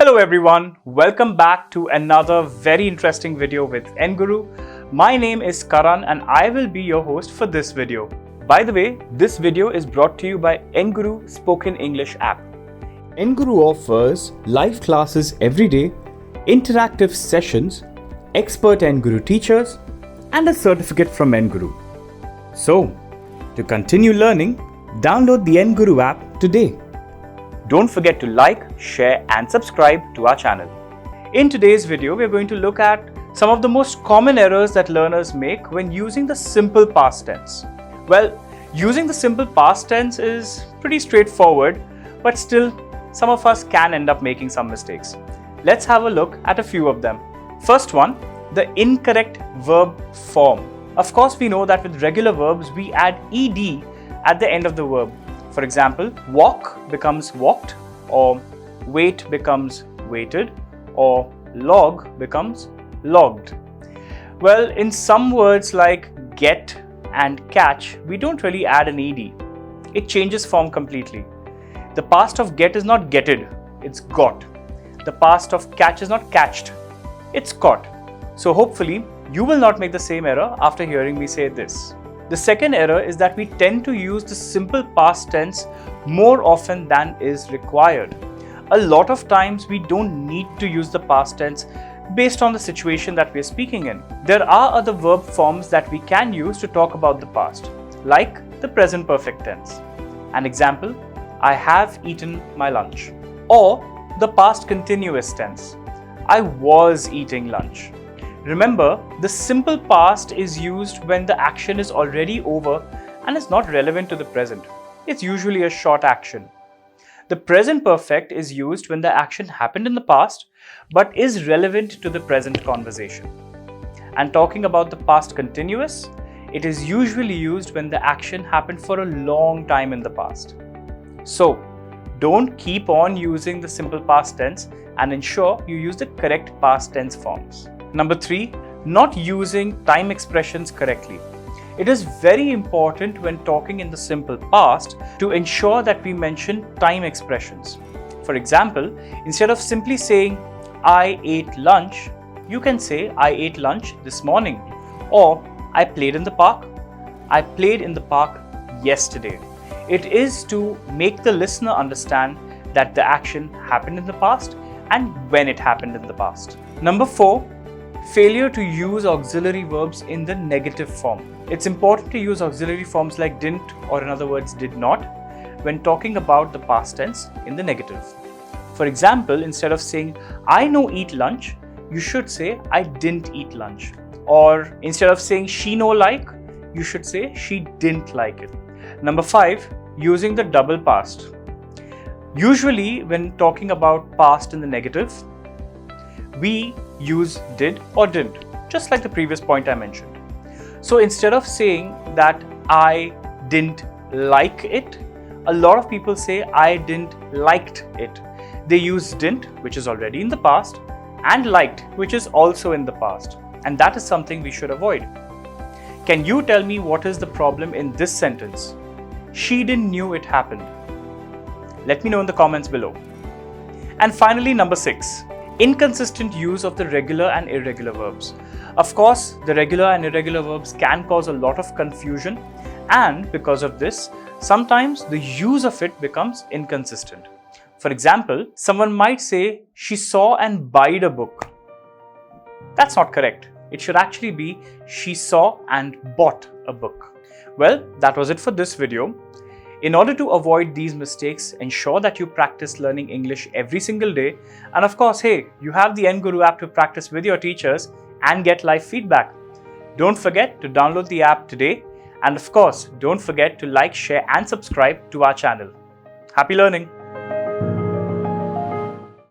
Hello everyone, welcome back to another very interesting video with enguru. My name is Karan and I will be your host for this video. By the way, this video is brought to you by Enguru Spoken English app. Enguru offers live classes every day, interactive sessions, expert Enguru teachers, and a certificate from Enguru. So, to continue learning, download the Enguru app today. Don't forget to like, share and subscribe to our channel. In today's video, we're going to look at some of the most common errors that learners make when using the simple past tense. Well, using the simple past tense is pretty straightforward, but still, some of us can end up making some mistakes. Let's have a look at a few of them. First one, the incorrect verb form. Of course, we know that with regular verbs, we add ed at the end of the verb. For example, walk becomes walked, or wait becomes waited, or log becomes logged. Well, in some words like get and catch, we don't really add an ed. It changes form completely. The past of get is not getted, it's got. The past of catch is not catched, it's caught. So hopefully, you will not make the same error after hearing me say this. The second error is that we tend to use the simple past tense more often than is required. A lot of times we don't need to use the past tense based on the situation that we are speaking in. There are other verb forms that we can use to talk about the past, like the present perfect tense. An example, I have eaten my lunch. Or the past continuous tense, I was eating lunch. Remember, the simple past is used when the action is already over and is not relevant to the present. It's usually a short action. The present perfect is used when the action happened in the past but is relevant to the present conversation. And talking about the past continuous, it is usually used when the action happened for a long time in the past. So, don't keep on using the simple past tense and ensure you use the correct past tense forms. Number 3, not using time expressions correctly. It is very important when talking in the simple past to ensure that we mention time expressions. For example, instead of simply saying, I ate lunch, you can say, I ate lunch this morning. Or, I played in the park. I played in the park yesterday. It is to make the listener understand that the action happened in the past and when it happened in the past. Number 4, failure to use auxiliary verbs in the negative form. It's important to use auxiliary forms like didn't, or in other words did not, when talking about the past tense in the negative. For example, instead of saying I no eat lunch, you should say I didn't eat lunch. Or instead of saying she no like, you should say she didn't like it. Number 5, using the double past. Usually when talking about past in the negative, we use did or didn't, just like the previous point I mentioned. So instead of saying that I didn't like it, a lot of people say I didn't liked it. They use didn't, which is already in the past, and liked, which is also in the past. And that is something we should avoid. Can you tell me what is the problem in this sentence? She didn't knew it happened. Let me know in the comments below. And finally, number 6. Inconsistent use of the regular and irregular verbs. Of course, the regular and irregular verbs can cause a lot of confusion, and because of this, sometimes the use of it becomes inconsistent. For example, someone might say, she saw and buyed a book. That's not correct. It should actually be, she saw and bought a book. Well, that was it for this video. In order to avoid these mistakes, ensure that you practice learning English every single day. And of course, hey, you have the Enguru app to practice with your teachers and get live feedback. Don't forget to download the app today. And of course, don't forget to like, share and subscribe to our channel. Happy learning!